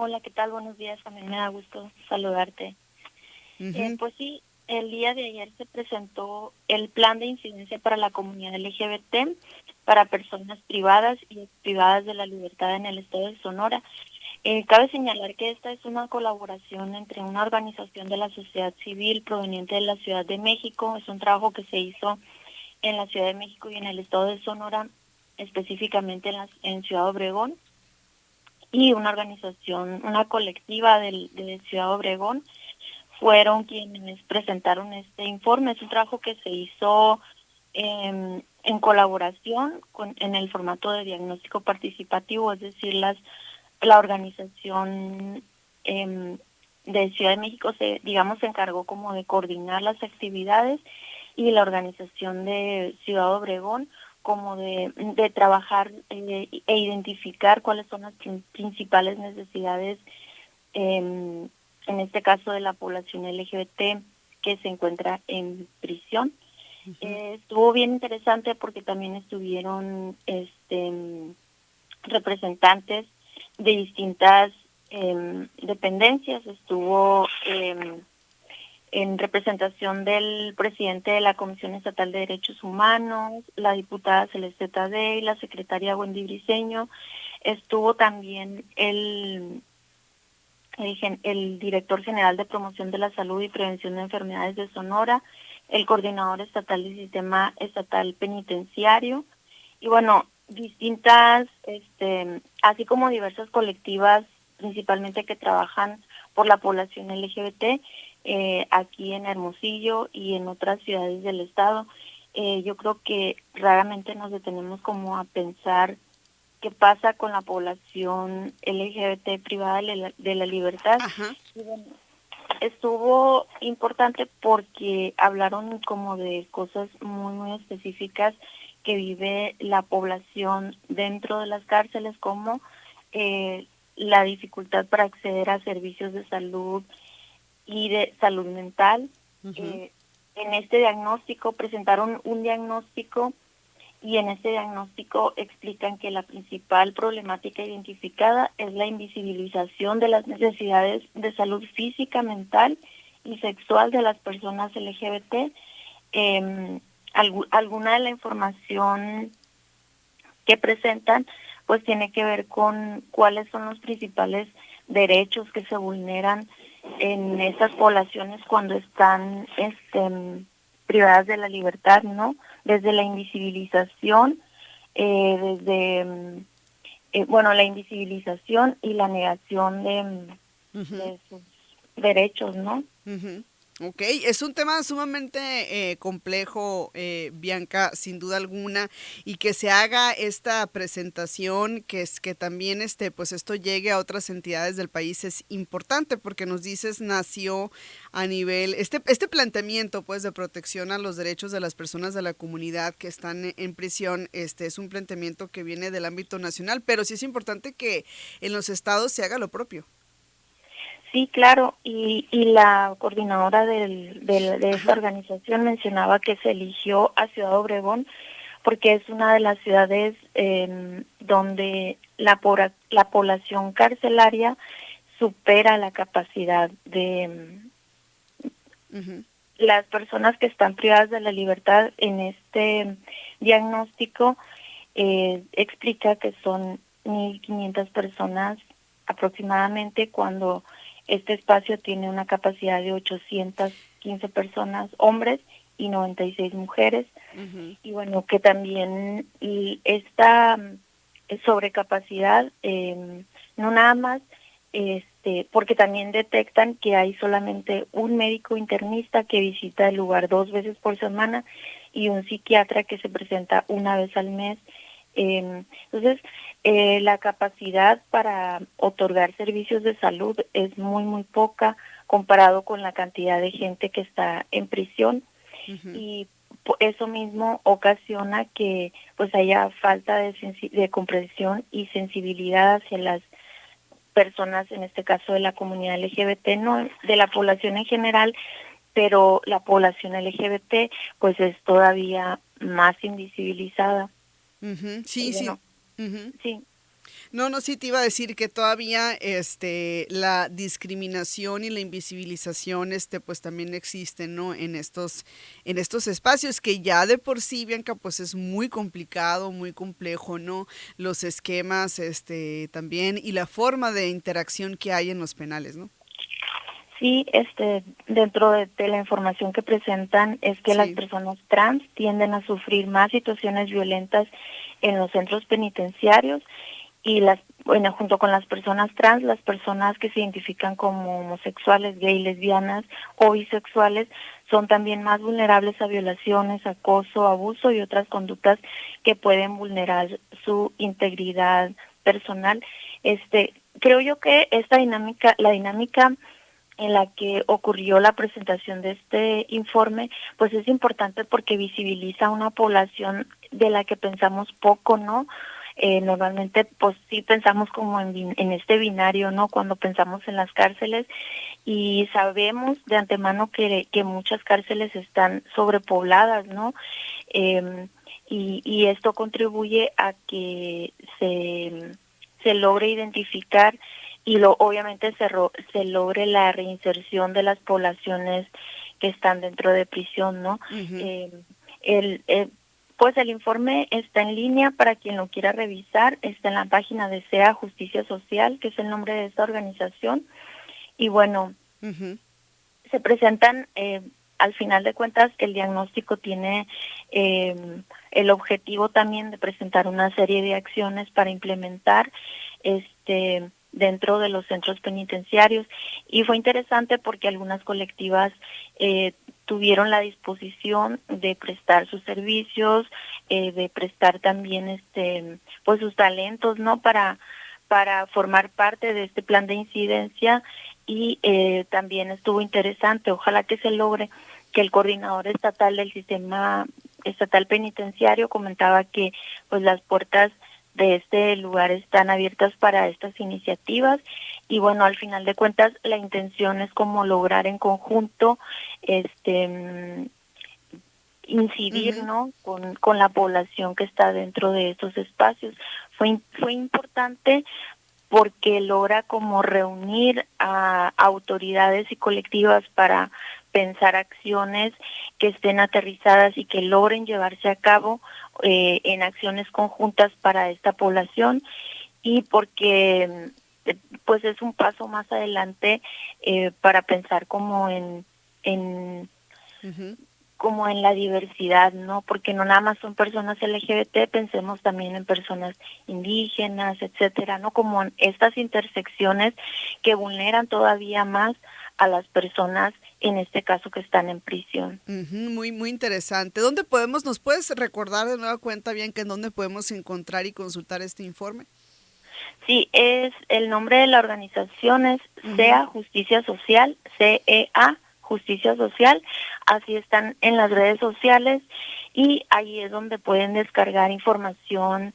Hola, ¿qué tal? Buenos días. También me da gusto saludarte. Ujú. Pues sí, el día de ayer se presentó el plan de incidencia para la comunidad LGBT, para personas privadas y privadas de la libertad en el estado de Sonora. Cabe señalar que esta es una colaboración entre una organización de la sociedad civil proveniente de la Ciudad de México. Es un trabajo que se hizo en la Ciudad de México y en el estado de Sonora, específicamente en Ciudad Obregón, y una organización, una colectiva de Ciudad Obregón fueron quienes presentaron este informe. Es un trabajo que se hizo en colaboración en el formato de diagnóstico participativo, es decir, la organización de Ciudad de México se encargó como de coordinar las actividades, y la organización de Ciudad Obregón como de trabajar e identificar cuáles son las principales necesidades, en este caso de la población LGBT que se encuentra en prisión. Ujú. Estuvo bien interesante porque también estuvieron representantes de distintas dependencias. Estuvo en representación del presidente de la Comisión Estatal de Derechos Humanos, la diputada Celeste Tadei, la secretaria Wendy Briceño. Estuvo también el director general de Promoción de la Salud y Prevención de Enfermedades de Sonora, el coordinador estatal del Sistema Estatal Penitenciario, y bueno, distintas, así como diversas colectivas, principalmente que trabajan por la población LGBT, aquí en Hermosillo y en otras ciudades del estado. Yo creo que raramente nos detenemos como a pensar qué pasa con la población LGBT privada de la libertad. Ajá. Y bueno, estuvo importante porque hablaron como de cosas muy, muy específicas que vive la población dentro de las cárceles, como la dificultad para acceder a servicios de salud y de salud mental. Ujú. Eh, en este diagnóstico presentaron un diagnóstico, y en este diagnóstico explican que la principal problemática identificada es la invisibilización de las necesidades de salud física, mental y sexual de las personas LGBT. Alguna de la información que presentan pues tiene que ver con cuáles son los principales derechos que se vulneran en esas poblaciones cuando están privadas de la libertad, ¿no? Desde la invisibilización, la invisibilización y la negación Ujú. de sus derechos, ¿no? Ujú. Ok, es un tema sumamente complejo, Bianca, sin duda alguna, y que se haga esta presentación, que también pues esto llegue a otras entidades del país es importante, porque nos dices nació a nivel, este planteamiento pues de protección a los derechos de las personas de la comunidad que están en prisión, es un planteamiento que viene del ámbito nacional, pero sí es importante que en los estados se haga lo propio. Sí, claro, y la coordinadora de esta Ajá. organización mencionaba que se eligió a Ciudad Obregón porque es una de las ciudades donde la población carcelaria supera la capacidad de Ujú. las personas que están privadas de la libertad. En este diagnóstico explica que son 1.500 personas aproximadamente, cuando este espacio tiene una capacidad de 815 personas, hombres, y 96 mujeres. Ujú. Y bueno, que también esta sobrecapacidad, no nada más, porque también detectan que hay solamente un médico internista que visita el lugar 2 veces por semana, y un psiquiatra que se presenta una vez al mes. Entonces, la capacidad para otorgar servicios de salud es muy, muy poca comparado con la cantidad de gente que está en prisión, Ujú. y eso mismo ocasiona que pues haya falta de comprensión y sensibilidad hacia las personas, en este caso de la comunidad LGBT, no de la población en general, pero la población LGBT pues es todavía más invisibilizada. Ujú. Y Sí, sí. bueno, Ujú. sí. No, no, sí te iba a decir que todavía la discriminación y la invisibilización pues también existen, ¿no? En estos espacios que ya de por sí, Bianca, pues es muy complicado, muy complejo, ¿no? Los esquemas también y la forma de interacción que hay en los penales, ¿no? Sí, dentro de la información que presentan es que las Sí. personas trans tienden a sufrir más situaciones violentas en los centros penitenciarios y bueno, junto con las personas trans, las personas que se identifican como homosexuales, gay, lesbianas o bisexuales son también más vulnerables a violaciones, acoso, abuso y otras conductas que pueden vulnerar su integridad personal. Creo yo que la dinámica en la que ocurrió la presentación de este informe, pues es importante porque visibiliza una población de la que pensamos poco, ¿no? Normalmente, pues sí pensamos como en este binario, ¿no? Cuando pensamos en las cárceles y sabemos de antemano que muchas cárceles están sobrepobladas, ¿no? Y esto contribuye a que se logre identificar y obviamente se logre la reinserción de las poblaciones que están dentro de prisión, ¿no? Ujú. Eh, el, eh, pues el informe está en línea para quien lo quiera revisar, está en la página de SEA Justicia Social, que es el nombre de esta organización, y bueno, Ujú. se presentan, al final de cuentas, el diagnóstico tiene el objetivo también de presentar una serie de acciones para implementar dentro de los centros penitenciarios. Y fue interesante porque algunas colectivas tuvieron la disposición de prestar sus servicios, de prestar también pues sus talentos, ¿no? Para formar parte de este plan de incidencia y también estuvo interesante, ojalá que se logre, que el coordinador estatal del sistema estatal penitenciario comentaba que pues las puertas de este lugar están abiertas para estas iniciativas y bueno, al final de cuentas la intención es como lograr en conjunto incidir, Ujú. ¿no? Con la población que está dentro de estos espacios. Fue importante porque logra como reunir a autoridades y colectivas para pensar acciones que estén aterrizadas y que logren llevarse a cabo en acciones conjuntas para esta población y porque pues es un paso más adelante para pensar en Ujú. como en la diversidad, ¿no? Porque no nada más son personas LGBT, pensemos también en personas indígenas, etcétera, ¿no? Como en estas intersecciones que vulneran todavía más a las personas, en este caso que están en prisión. Ujú, muy, muy interesante. Nos puedes recordar de nueva cuenta bien que en dónde podemos encontrar y consultar este informe? Sí, es el nombre de la organización es Ujú. SEA Justicia Social, CEA Justicia Social, así están en las redes sociales y ahí es donde pueden descargar información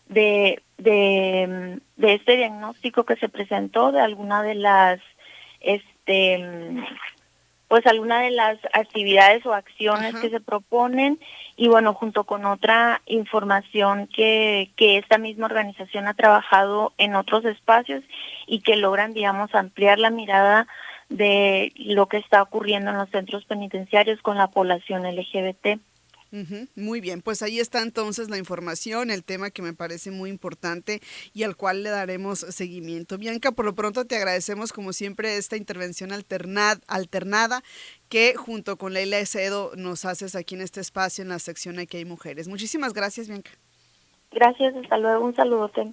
de este diagnóstico que se presentó, de alguna de las pues alguna de las actividades o acciones Ajá. que se proponen y bueno, junto con otra información que esta misma organización ha trabajado en otros espacios y que logran, digamos, ampliar la mirada de lo que está ocurriendo en los centros penitenciarios con la población LGBT. Ujú, muy bien, pues ahí está entonces la información, el tema que me parece muy importante y al cual le daremos seguimiento. Bianca, por lo pronto te agradecemos como siempre esta intervención alternada que junto con Leila Ecedo nos haces aquí en este espacio en la sección Aquí hay mujeres. Muchísimas gracias, Bianca. Gracias, hasta luego, un saludote.